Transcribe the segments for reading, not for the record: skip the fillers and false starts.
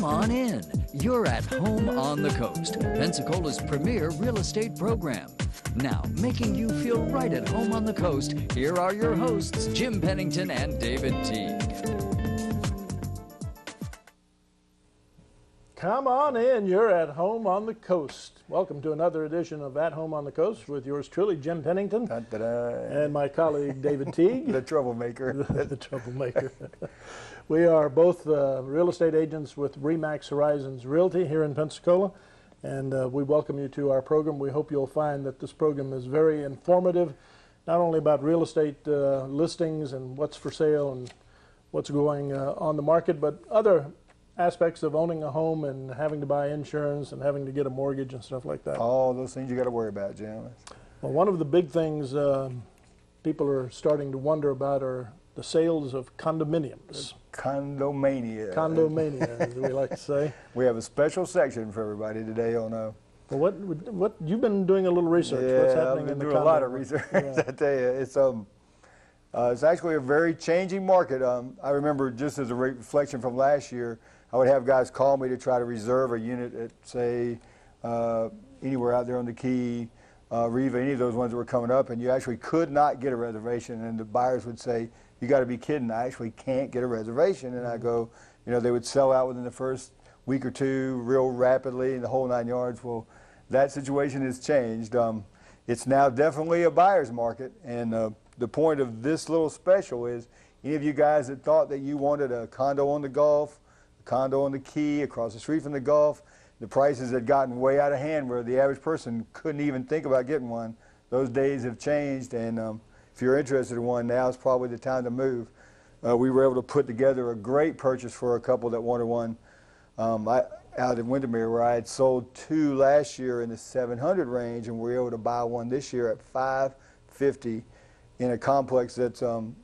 on in. You're at home on the coast, Pensacola's premier real estate program. Now, making you feel right at home on the coast, here are your hosts, Jim Pennington and David Teague. Come on in, you're at home on the coast. Welcome to another edition of At Home on the Coast with yours truly, Jim Pennington, and my colleague, David Teague. The troublemaker. The troublemaker. We are both real estate agents with RE/MAX Horizons Realty here in Pensacola, and we welcome you to our program. We hope you'll find that this program is very informative, not only about real estate listings and what's for sale and what's going on the market, but other aspects of owning a home and having to buy insurance and having to get a mortgage and stuff like that. All those things you got to worry about, Jim. Well, one of the big things people are starting to wonder about are the sales of condominiums. Condomania. Condomania, as we like to say. We have a special section for everybody today on well, what you've been doing a little research. Yeah, What's happening I've been in the doing a lot of research. Yeah. I tell you, it's actually a very changing market. I remember, just as a reflection from last year, I would have guys call me to try to reserve a unit at, say, anywhere out there on the Key, Riva, any of those ones that were coming up, and you actually could not get a reservation, and the buyers would say, "You got to be kidding, I actually can't get a reservation." And I go, you know, they would sell out within the first week or two real rapidly and the whole 9 yards. Well, that situation has changed. It's now definitely a buyer's market, and the point of this little special is any of you guys that thought that you wanted a condo on the Gulf, condo on the Key, across the street from the Gulf, the prices had gotten way out of hand where the average person couldn't even think about getting one. Those days have changed, and if you're interested in one, now is probably the time to move. We were able to put together a great purchase for a couple that wanted one out in Windermere, where I had sold two last year in the 700 range, and we were able to buy one this year at $550 in a complex that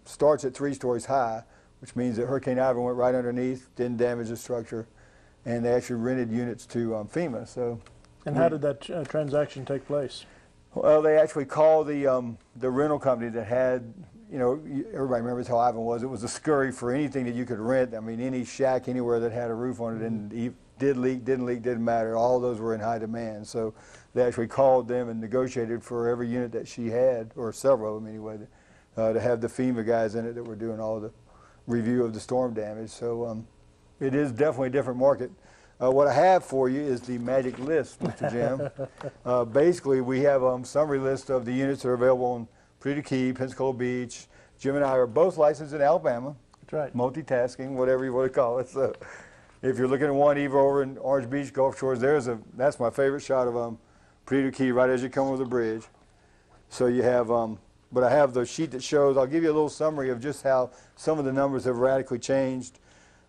starts at 3 stories high, which means that Hurricane Ivan went right underneath, didn't damage the structure, and they actually rented units to FEMA. So, and how did that transaction take place? Well, they actually called the rental company that had, you know, everybody remembers how Ivan was. It was a scurry for anything that you could rent. I mean, any shack anywhere that had a roof on it and did leak, didn't matter. All those were in high demand. So they actually called them and negotiated for every unit that she had, or several of them anyway, to have the FEMA guys in it that were doing all the review of the storm damage. So it is definitely a different market. What I have for you is the magic list, Mr. Jim. Basically, we have a summary list of the units that are available on Pennington Key, Pensacola Beach. Jim and I are both licensed in Alabama. That's right. Multitasking, whatever you want to call it. So if you're looking at one, either over in Orange Beach, Gulf Shores, that's my favorite shot of Pennington Key right as you come over the bridge. So you have, but I have the sheet that shows, I'll give you a little summary of just how some of the numbers have radically changed.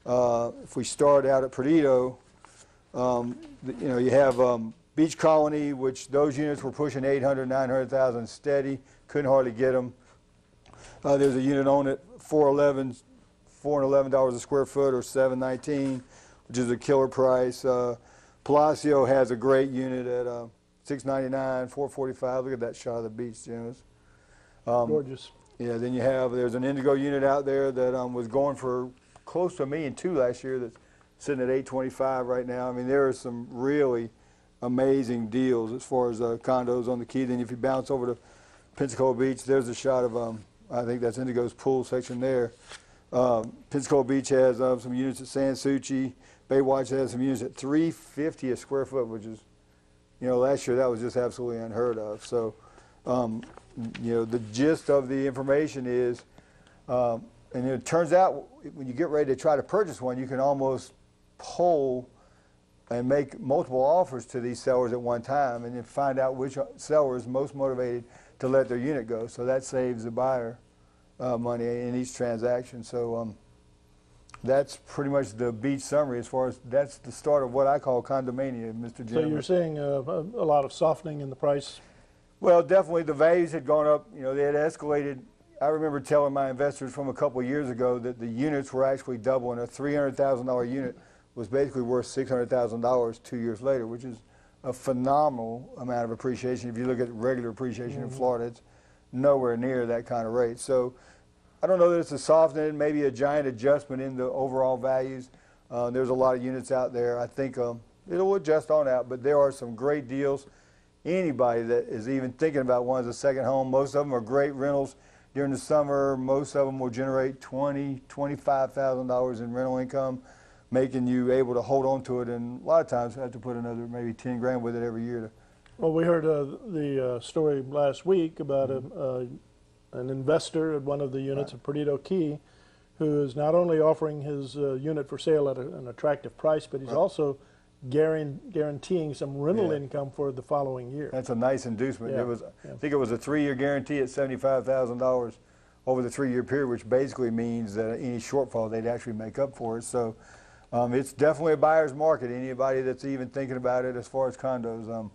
If we start out at Perdido, you know, you have Beach Colony, which those units were pushing 800, 900,000 steady, couldn't hardly get them. There's a unit on it, $411 a square foot, or $719, which is a killer price. Palacio has a great unit at $699, $445. Look at that shot of the beach, Jim. Gorgeous. Yeah, then there's an Indigo unit out there that was going for close to $1.2 million last year, that's sitting at $825 right now. I mean, there are some really amazing deals as far as condos on the Key. Then if you bounce over to Pensacola Beach, there's a shot of, I think that's Indigo's pool section there. Pensacola Beach has some units at San Souci. Baywatch has some units at $350 a square foot, which is, you know, last year that was just absolutely unheard of. So, you know, the gist of the information is, and it turns out when you get ready to try to purchase one, you can almost poll and make multiple offers to these sellers at one time, and then find out which seller is most motivated to let their unit go. So that saves the buyer money in each transaction. So that's pretty much the beach summary, as far as that's the start of what I call condomania, Mr. Jim. So you're seeing a lot of softening in the price? Well, definitely the values had gone up. You know, they had escalated. I remember telling my investors from a couple of years ago that the units were actually doubling. A $300,000 unit was basically worth $600,000 2 years later, which is a phenomenal amount of appreciation. If you look at regular appreciation in Florida, it's nowhere near that kind of rate. So I don't know that it's a softening, maybe a giant adjustment in the overall values. There's a lot of units out there. I think it'll adjust on out, but there are some great deals. Anybody that is even thinking about one as a second home, most of them are great rentals during the summer. Most of them will generate $20,000, $25,000 in rental income, making you able to hold on to it, and a lot of times have to put another maybe 10 grand with it every year. Well, we heard the story last week about an investor at one of the units of Perdido Key, who is not only offering his unit for sale at an attractive price, but he's also guaranteeing some rental income for the following year. That's a nice inducement. Yeah. It was, I think it was a 3-year guarantee at $75,000 over the 3-year period, which basically means that any shortfall they'd actually make up for it. So it's definitely a buyer's market. Anybody that's even thinking about it as far as condos,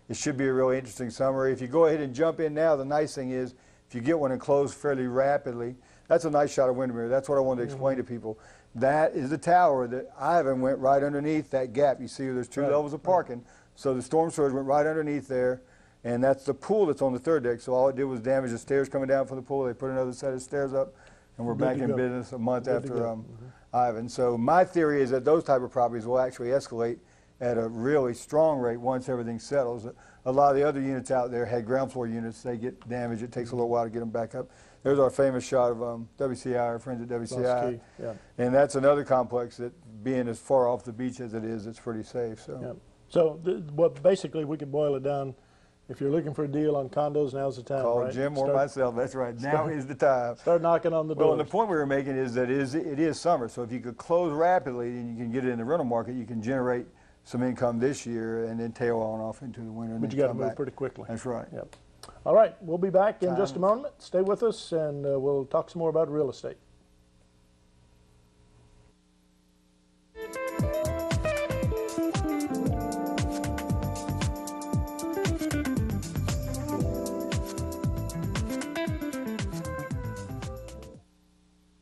it should be a really interesting summer. If you go ahead and jump in now, the nice thing is if you get one and close fairly rapidly, that's a nice shot of Windermere. That's what I wanted to explain to people. That is the tower that Ivan went right underneath that gap. You see there's 2 levels of parking. So the storm surge went right underneath there, and that's the pool that's on the 3rd deck. So all it did was damage the stairs coming down from the pool. They put another set of stairs up, and we're back in business a month after Ivan. So my theory is that those type of properties will actually escalate at a really strong rate once everything settles. A lot of the other units out there had ground floor units. They get damaged. It takes a little while to get them back up. There's our famous shot of WCI, our friends at WCI. And that's another complex that, being as far off the beach as it is, it's pretty safe. So, basically we can boil it down. If you're looking for a deal on condos, now's the time. Call Jim or myself. That's right. Now is the time. Start knocking on the door. Well, and the point we were making is that it is summer. So if you could close rapidly and you can get it in the rental market, you can generate some income this year and then tail on off into the winter. But you got to move pretty quickly. That's right. Yep. All right, we'll be back in just a moment. Stay with us, and we'll talk some more about real estate.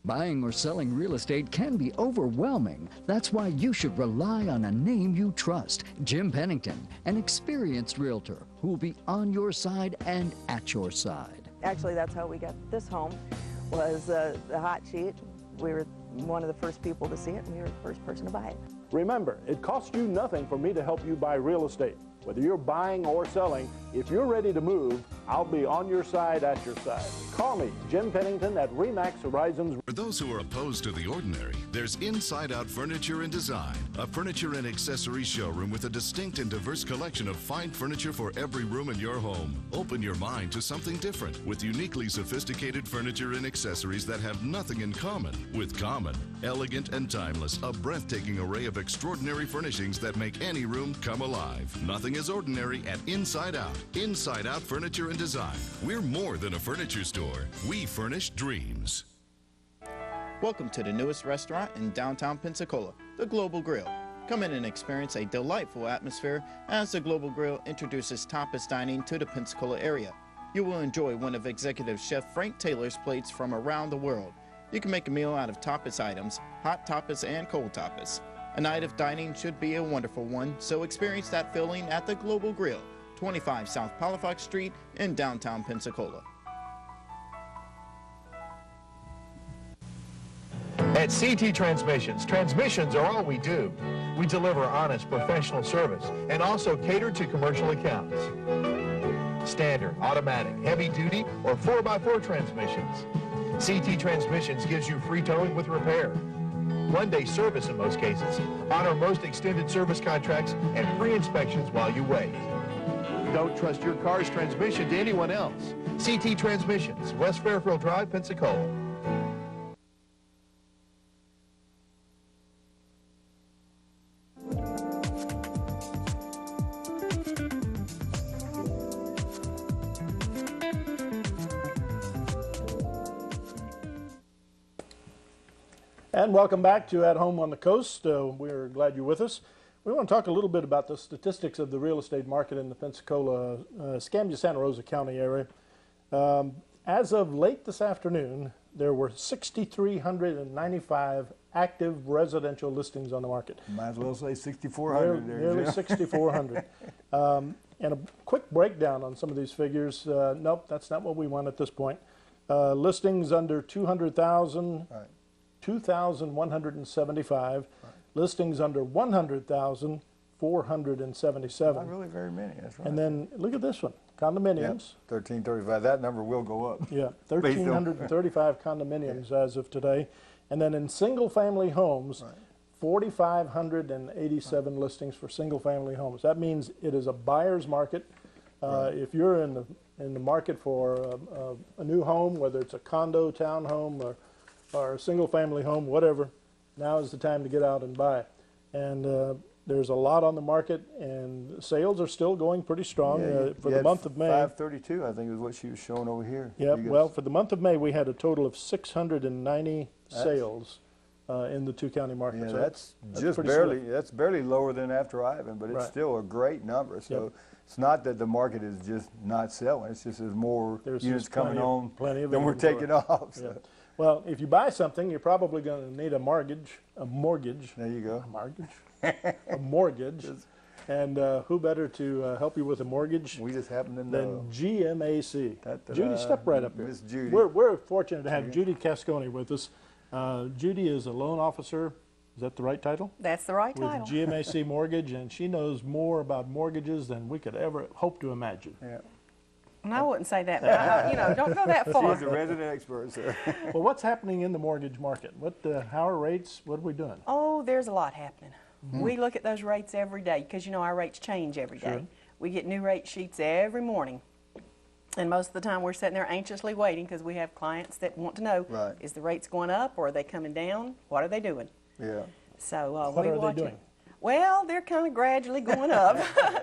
Buying or selling real estate can be overwhelming. That's why you should rely on a name you trust. Jim Pennington, an experienced realtor who will be on your side and at your side. Actually, that's how we got this home, was the hot sheet. We were one of the first people to see it, and we were the first person to buy it. Remember, it costs you nothing for me to help you buy real estate. Whether you're buying or selling, if you're ready to move, I'll be on your side, at your side. Call me, Jim Pennington at RE/MAX Horizons. For those who are opposed to the ordinary, there's Inside Out Furniture and Design, a furniture and accessories showroom with a distinct and diverse collection of fine furniture for every room in your home. Open your mind to something different with uniquely sophisticated furniture and accessories that have nothing in common with common. Elegant and timeless, a breathtaking array of extraordinary furnishings that make any room come alive. Nothing is ordinary at Inside Out. Inside Out Furniture and Design. We're more than a furniture store. We furnish dreams. Welcome to the newest restaurant in downtown Pensacola, the Global Grill. Come in and experience a delightful atmosphere as the Global Grill introduces tapas dining to the Pensacola area. You will enjoy one of Executive Chef Frank Taylor's plates from around the world. You can make a meal out of tapas items, hot tapas and cold tapas. A night of dining should be a wonderful one, so experience that feeling at the Global Grill, 25 South Palafox Street in downtown Pensacola. At CT Transmissions, transmissions are all we do. We deliver honest, professional service and also cater to commercial accounts. Standard, automatic, heavy duty, or 4x4 transmissions. CT Transmissions gives you free towing with repair, one-day service in most cases, honor most extended service contracts, and free inspections while you wait. Don't trust your car's transmission to anyone else. CT Transmissions, West Fairfield Drive, Pensacola. And welcome back to At Home on the Coast. We're glad you're with us. We want to talk a little bit about the statistics of the real estate market in the Pensacola, Escambia-Santa Rosa County area. As of late this afternoon, there were 6,395 active residential listings on the market. Might as well say 6,400 there. Nearly 6,400. And a quick breakdown on some of these figures. Nope, that's not what we want at this point. Listings under 200,000. Right. 2,175, Listings under 100,000, 477. Not really very many, that's right. And then look at this one, condominiums. Yep, 1335, that number will go up. Yeah, 1,335 condominiums as of today. And then in single-family homes, 4,587 listings for single-family homes. That means it is a buyer's market. If you're in the market for a new home, whether it's a condo, townhome, or a single-family home, whatever, now is the time to get out and buy. And there's a lot on the market, and sales are still going pretty strong for the month of May. 532, I think, is what she was showing over here. Yeah, well, for the month of May, we had a total of 690 sales in the two-county market. Yeah, so that's just barely. That's barely lower than after Ivan, but it's still a great number. So it's not that the market is just not selling. It's just there's more units coming on than we're taking off. So. Yeah. Well, if you buy something, you're probably going to need a mortgage. There you go. A mortgage. A mortgage. And who better to help you with a mortgage? We just happen to know. Than GMAC. Judy, step right up here. Miss Judy. We're fortunate to have Judy Casconi with us. Judy is a loan officer. Is that the right title? That's the right title. With GMAC Mortgage, and she knows more about mortgages than we could ever hope to imagine. Yeah. And I wouldn't say that, but don't go that far. She's a resident expert, sir. Well, what's happening in the mortgage market? How are rates? What are we doing? Oh, there's a lot happening. We look at those rates every day because, our rates change every day. We get new rate sheets every morning. And most of the time we're sitting there anxiously waiting because we have clients that want to know, is the rates going up or are they coming down? What are they doing? Yeah. So what are they doing? Well, they're kind of gradually going up.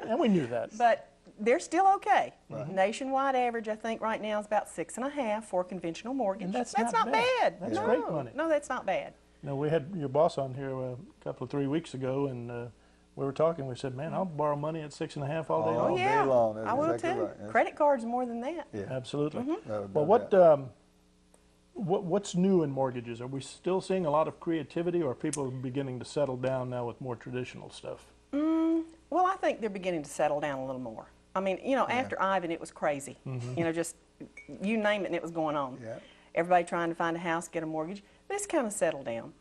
And we knew that. But they're still okay. Nationwide average, I think, right now is about 6.5 for a conventional mortgage. And that's not bad. That's great money. No, that's not bad. We had your boss on here a couple of 3 weeks ago, and we were talking. We said, "Man, I'll borrow money at 6.5 all day long." Oh yeah, day long. That's I will exactly too. Right. Credit cards more than that. Yeah, absolutely. Well, what's new in mortgages? Are we still seeing a lot of creativity, or are people beginning to settle down now with more traditional stuff? Well, I think they're beginning to settle down a little more. I mean, after Ivan, it was crazy. Just you name it, and it was going on. Yeah. Everybody trying to find a house, get a mortgage. But it's kind of settled down.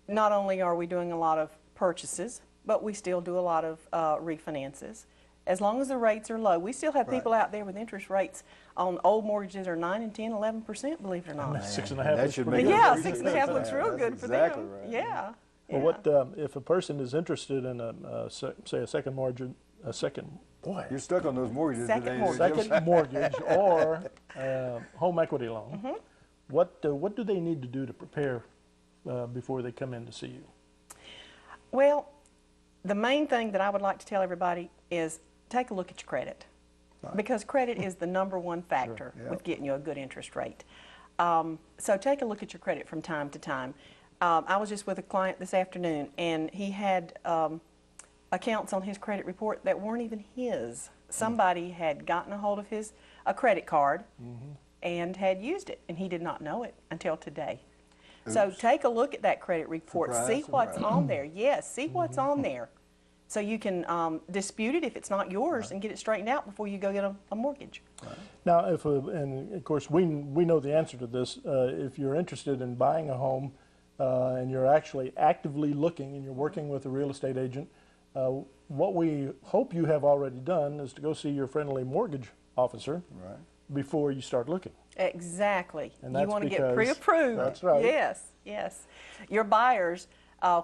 Not only are we doing a lot of purchases, but we still do a lot of refinances. As long as the rates are low, we still have people out there with interest rates on old mortgages are 9 and 10, 11%, believe it or not. 6.5 looks pretty good. Yeah, 6.5 looks real good for them. Right. Yeah. Well, what if a person is interested in say a second mortgage, You're stuck on those mortgages Second today. mortgage. second mortgage or home equity loan? What do they need to do to prepare before they come in to see you? Well, the main thing that I would like to tell everybody is take a look at your credit, because credit is the #1 factor with getting you a good interest rate. So take a look at your credit from time to time. I was just with a client this afternoon, and he had accounts on his credit report that weren't even his. Somebody had gotten a hold of a credit card and had used it, and he did not know it until today. Oops. So take a look at that credit report, see what's on there. Yes, see what's on there. So you can dispute it if it's not yours and get it straightened out before you go get a mortgage. Now, and of course we know the answer to this. If you're interested in buying a home and you're actually actively looking and you're working with a real estate agent, what we hope you have already done is to go see your friendly mortgage officer before you start looking. Exactly. And you want to get pre-approved. That's right. Yes, yes. Your buyers,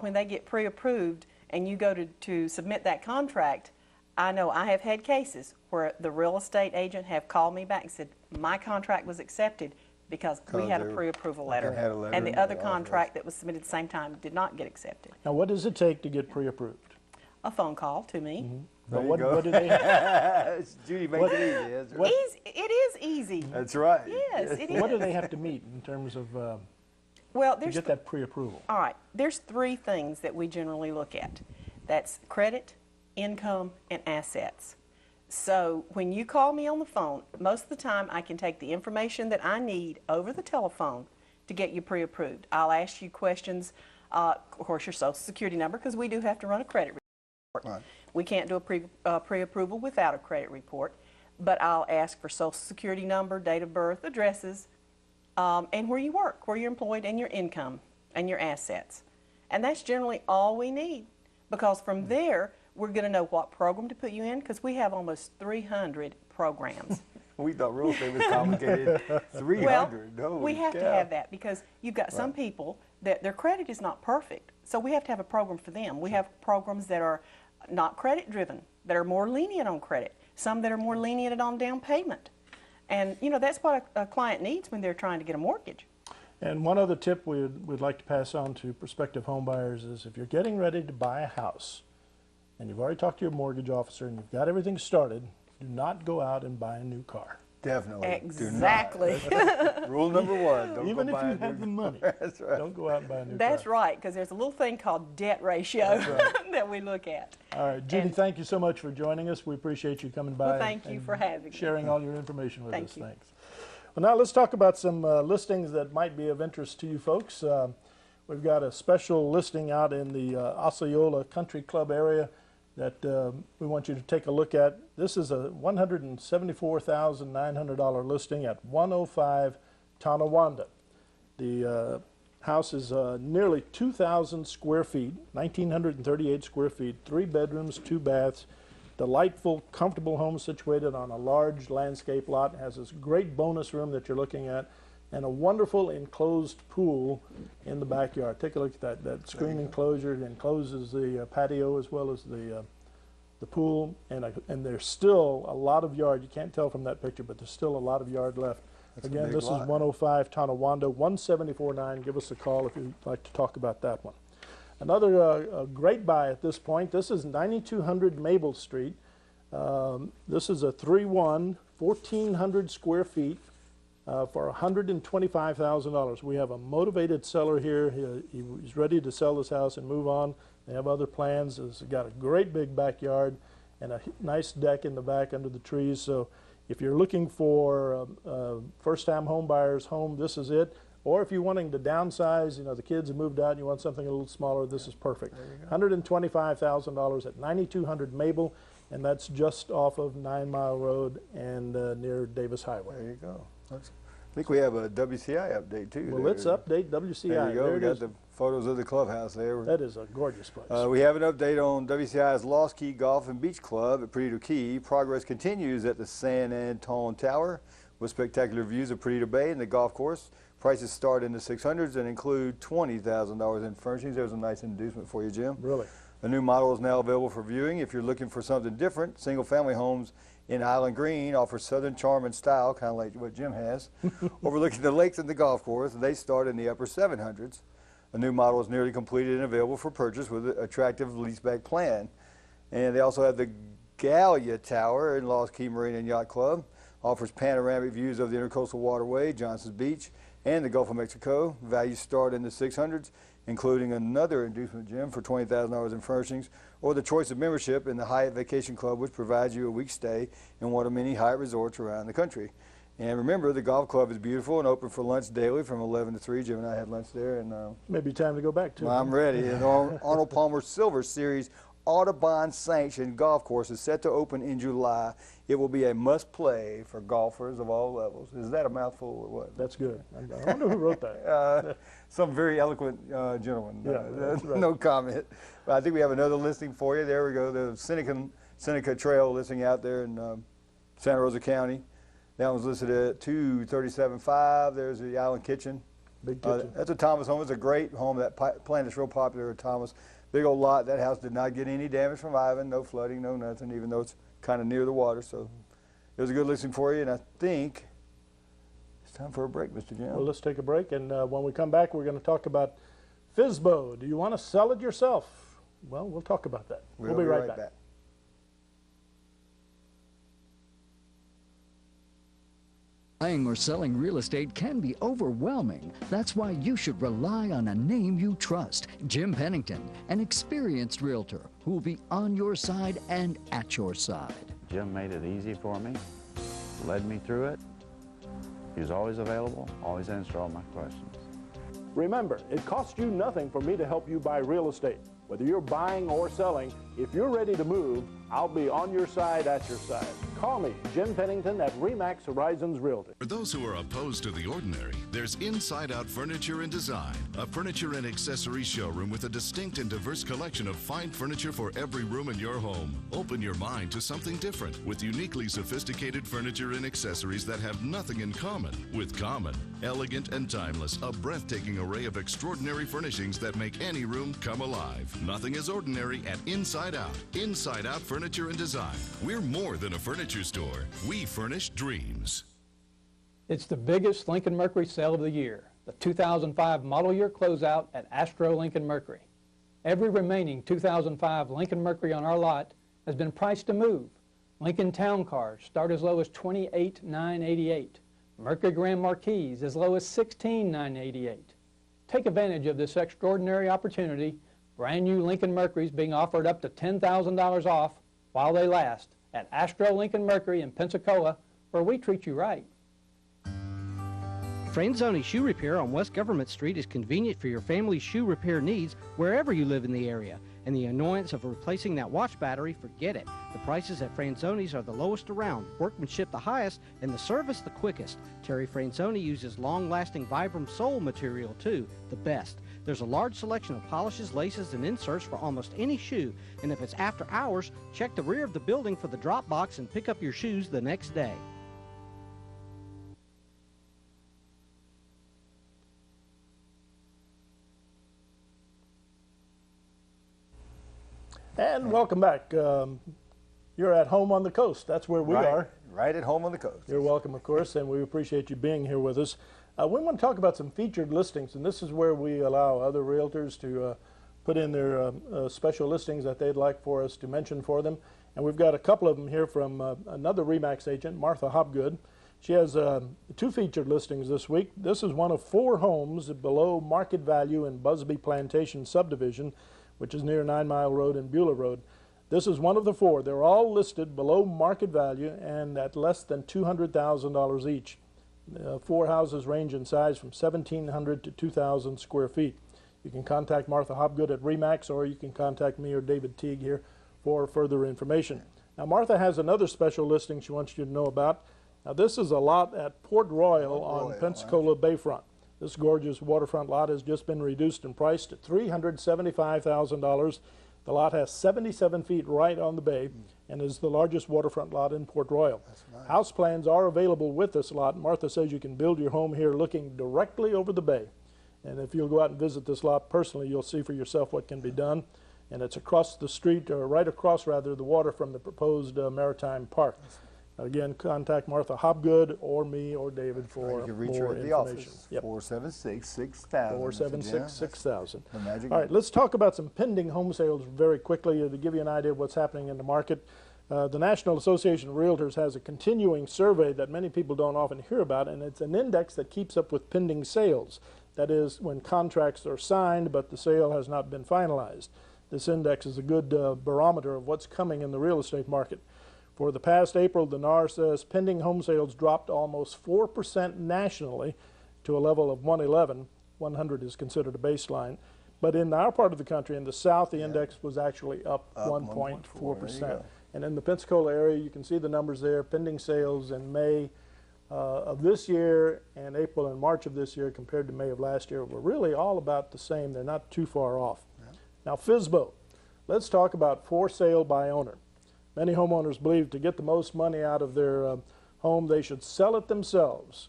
when they get pre-approved and you go to submit that contract, I know I have had cases where the real estate agent have called me back and said, my contract was accepted because we had a pre-approval letter, and the other contract that was submitted at the same time did not get accepted. Now, what does it take to get pre-approved? A phone call to me. What do they? Judy makes it easy. It is easy. That's right. Yes, it is. What do they have to meet in terms of to get that pre-approval? All right. There's 3 things that we generally look at. That's credit, income, and assets. So when you call me on the phone, most of the time I can take the information that I need over the telephone to get you pre-approved. I'll ask you questions, of course, your Social Security number, because we do have to run a credit report. Right. We can't do a pre-approval without a credit report, but I'll ask for Social Security number, date of birth, addresses, and where you work, where you're employed, and your income and your assets. And that's generally all we need, because from there, we're going to know what program to put you in, because we have almost 300 programs. We thought real estate was complicated. 300. Well, we have to have that, because you've got some people that their credit is not perfect. So we have to have a program for them. We have programs that are not credit driven, that are more lenient on credit, some that are more lenient on down payment. And you know, that's what a client needs when they're trying to get a mortgage. And one other tip we'd like to pass on to prospective home buyers is, if you're getting ready to buy a house and you've already talked to your mortgage officer and you've got everything started, do not go out and buy a new car. Definitely. Exactly. Rule number one. Don't Even go if buy you have the money, That's right. don't go out and buy a new car. That's right, because there's a little thing called debt ratio that we look at. All right, Judy, thank you so much for joining us. We appreciate you coming by. Well, thank you for having me. Sharing all your information with us. Thank you. Thanks. Well, now let's talk about some listings that might be of interest to you folks. We've got a special listing out in the Osceola Country Club area that we want you to take a look at. This is a $174,900 listing at 105 Tonawanda. The house is nearly 2,000 square feet, 1,938 square feet, 3 bedrooms, 2 baths. Delightful, comfortable home situated on a large landscape lot. It has this great bonus room that you're looking at, and a wonderful enclosed pool in the backyard. Take a look at that. That screen enclosure encloses the patio as well as the pool, and there's still a lot of yard. You can't tell from that picture, but there's still a lot of yard left. That's Again, this lot. is 105 Tonawanda, 174.9. Give us a call if you'd like to talk about that one. Another great buy at this point. This is 9200 Maple Street. This is a 3-1, 1,400 square feet for $125,000. We have a motivated seller here. He's ready to sell this house and move on. They have other plans. It's got a great big backyard and a nice deck in the back under the trees. So if you're looking for a first-time home buyer's home, this is it. Or if you're wanting to downsize, you know, the kids have moved out and you want something a little smaller, this is perfect. $125,000 at 9200 Maple, and that's just off of 9 Mile Road and near Davis Highway. There you go. I think we have a WCI update too. Well, let's update WCI. There you go. There We it got is. the photos of the clubhouse there. That is a gorgeous place. We have an update on WCI's Lost Key Golf and Beach Club at Perdido Key. Progress continues at the San Antone Tower with spectacular views of Perdido Bay and the golf course. Prices start in the 600s and include $20,000 in furnishings. There's a nice inducement for you, Jim. Really? A new model is now available for viewing. If you're looking for something different, single-family homes in Island Green offer southern charm and style, kind of like what Jim has, overlooking the lakes and the golf course. They start in the upper 700s. A new model is nearly completed and available for purchase with an attractive leaseback plan. And they also have the Gallia Tower in Lost Key Marine and Yacht Club. Offers panoramic views of the Intercoastal Waterway, Johnson's Beach, and the Gulf of Mexico. Values start in the 600s, including another inducement, Jim, for $20,000 in furnishings, or the choice of membership in the Hyatt Vacation Club, which provides you a week's stay in one of many Hyatt resorts around the country. And remember, the golf club is beautiful and open for lunch daily from 11 to 3. Jim and I had lunch there. And Maybe time to go back to it. I'm ready. And Arnold Palmer Silver Series Audubon sanctioned golf course is set to open in July. It will be a must-play for golfers of all levels. Is that a mouthful or what? That's good. I wonder who wrote that. Some very eloquent gentleman. Yeah, that's right. No comment. But I think we have another listing for you. There we go. The Seneca Trail listing out there in Santa Rosa County. That one's listed at $237,500. There's the Island Kitchen. Big kitchen. That's a Thomas home. It's a great home. That plant is real popular at Thomas. Big old lot. That house did not get any damage from Ivan. No flooding, no nothing, even though it's kind of near the water. So it was a good listing for you. And I think it's time for a break, Mr. Jim. Well, let's take a break. And when we come back, we're going to talk about FSBO. Do you want to sell it yourself? Well, we'll talk about that. We'll be right back. Buying or selling real estate can be overwhelming. That's why you should rely on a name you trust. Jim Pennington, an experienced realtor who will be on your side and at your side. Jim made it easy for me, led me through it. He was always available, always answered all my questions. Remember, it costs you nothing for me to help you buy real estate. Whether you're buying or selling, if you're ready to move, I'll be on your side, at your side. Call me, Jim Pennington at RE/MAX Horizons Realty. For those who are opposed to the ordinary, there's Inside Out Furniture and Design, a furniture and accessories showroom with a distinct and diverse collection of fine furniture for every room in your home. Open your mind to something different with uniquely sophisticated furniture and accessories that have nothing in common with common. Elegant and timeless, a breathtaking array of extraordinary furnishings that make any room come alive. Nothing is ordinary at Inside Out. Inside Out Furniture and Design. We're more than a furniture store. We furnish dreams. It's the biggest Lincoln Mercury sale of the year, the 2005 model year closeout at Astro Lincoln Mercury. Every remaining 2005 Lincoln Mercury on our lot has been priced to move. Lincoln Town Cars start as low as $28,988. Mercury Grand Marquis as low as $16,988. Take advantage of this extraordinary opportunity. Brand new Lincoln Mercuries being offered up to $10,000 off while they last at Astro Lincoln Mercury in Pensacola, where we treat you right. Franzoni Shoe Repair on West Government Street is convenient for your family's shoe repair needs wherever you live in the area. And the annoyance of replacing that watch battery, forget it. The prices at Franzoni's are the lowest around, workmanship the highest, and the service the quickest. Terry Franzoni uses long-lasting Vibram sole material too, the best. There's a large selection of polishes, laces, and inserts for almost any shoe, and if it's after hours, check the rear of the building for the drop box and pick up your shoes the next day. And welcome back. You're at home on the coast. That's where we are. Right at home on the coast. You're welcome, of course, and we appreciate you being here with us. We want to talk about some featured listings, and this is where we allow other realtors to put in their special listings that they'd like for us to mention for them. And we've got a couple of them here from another RE/MAX agent, Martha Hobgood. She has 2 featured listings this week. This is one of 4 homes below market value in Busby Plantation subdivision, which is near 9 Mile Road and Beulah Road. This is one of the 4. They're all listed below market value and at less than $200,000 each. 4 houses range in size from 1,700 to 2,000 square feet. You can contact Martha Hobgood at RE/MAX, or you can contact me or David Teague here for further information. Now, Martha has another special listing she wants you to know about. Now, this is a lot at Port Royal on Pensacola Bayfront. This gorgeous waterfront lot has just been reduced in price to $375,000. The lot has 77 feet right on the bay and is the largest waterfront lot in Port Royal. Nice. House plans are available with this lot. Martha says you can build your home here looking directly over the bay. And if you'll go out and visit this lot personally, you'll see for yourself what can be done. And it's across the street, or right across rather, the water from the proposed Maritime Park. Again, contact Martha Hobgood or me or David for more information. You can reach her at the office, 476-6000. 476-6000. All right, let's talk about some pending home sales very quickly to give you an idea of what's happening in the market. The National Association of Realtors has a continuing survey that many people don't often hear about, and it's an index that keeps up with pending sales. That is, when contracts are signed but the sale has not been finalized. This index is a good barometer of what's coming in the real estate market. For the past April, the NAR says pending home sales dropped almost 4% nationally to a level of 111. 100 is considered a baseline. But in our part of the country, in the South, the index was actually up 1.4%. And in the Pensacola area, you can see the numbers there. Pending sales in May of this year and April and March of this year compared to May of last year were really all about the same. They're not too far off. Now, FSBO. Let's talk about for sale by owner. Many homeowners believe to get the most money out of their home, they should sell it themselves.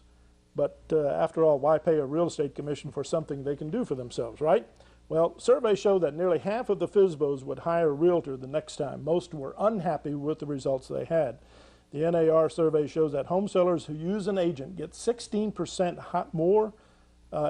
But after all, why pay a real estate commission for something they can do for themselves, right? Well, surveys show that nearly half of the FSBOs would hire a realtor the next time. Most were unhappy with the results they had. The NAR survey shows that home sellers who use an agent get 16% more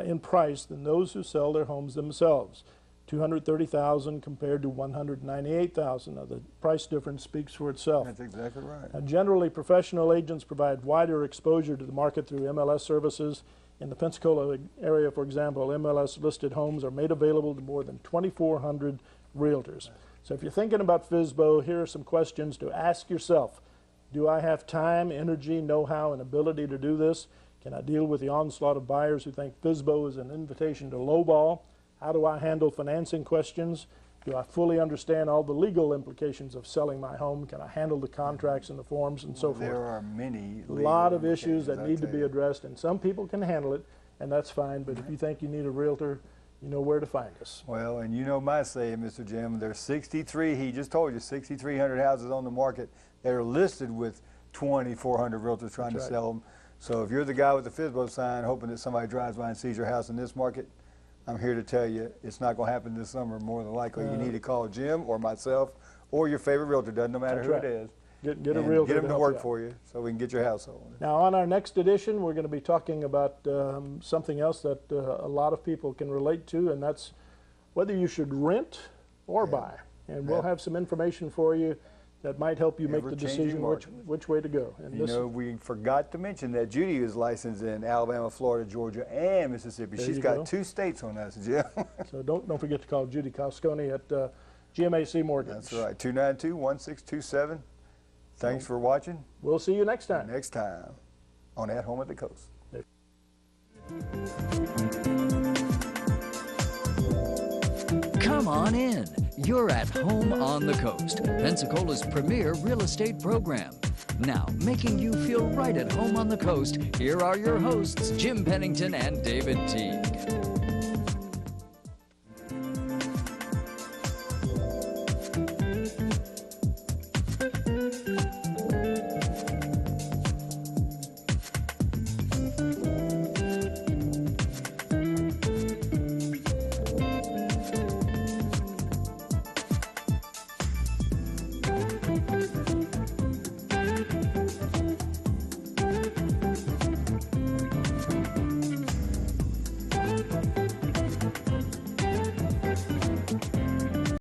in price than those who sell their homes themselves. $230,000 compared to $198,000. Now, the price difference speaks for itself. That's exactly right. Now, generally, professional agents provide wider exposure to the market through MLS services. In the Pensacola area, for example, MLS-listed homes are made available to more than 2,400 realtors. So if you're thinking about FSBO, here are some questions to ask yourself. Do I have time, energy, know-how, and ability to do this? Can I deal with the onslaught of buyers who think FSBO is an invitation to lowball? How do I handle financing questions? Do I fully understand all the legal implications of selling my home? Can I handle the contracts and the forms and so forth? There are many. A lot of issues that need to be addressed, and some people can handle it, and that's fine. But if you think you need a realtor, you know where to find us. Well, and you know my saying, Mr. Jim, there's 63, he just told you, 6,300 houses on the market that are listed with 2,400 realtors trying to sell them. So if you're the guy with the FSBO sign hoping that somebody drives by and sees your house in this market, I'm here to tell you it's not going to happen this summer. More than likely, you need to call Jim or myself or your favorite realtor. Doesn't matter who it is. Get a realtor. Get them to work for you so we can get your house sold. Now, on our next edition, we're going to be talking about something else that a lot of people can relate to, and that's whether you should rent or buy. And we'll have some information for you that might help you make the decision which way to go. And you know, we forgot to mention that Judy is licensed in Alabama, Florida, Georgia, and Mississippi. She's got 2 states on us, Jim. So don't forget to call Judy Cosconi at GMAC Mortgage. That's right, 292-1627. Thanks for watching. We'll see you next time. Next time on At Home at the Coast. Come on in. You're at home on the coast, Pensacola's premier real estate program. Now, making you feel right at home on the coast, here are your hosts, Jim Pennington and David Teague.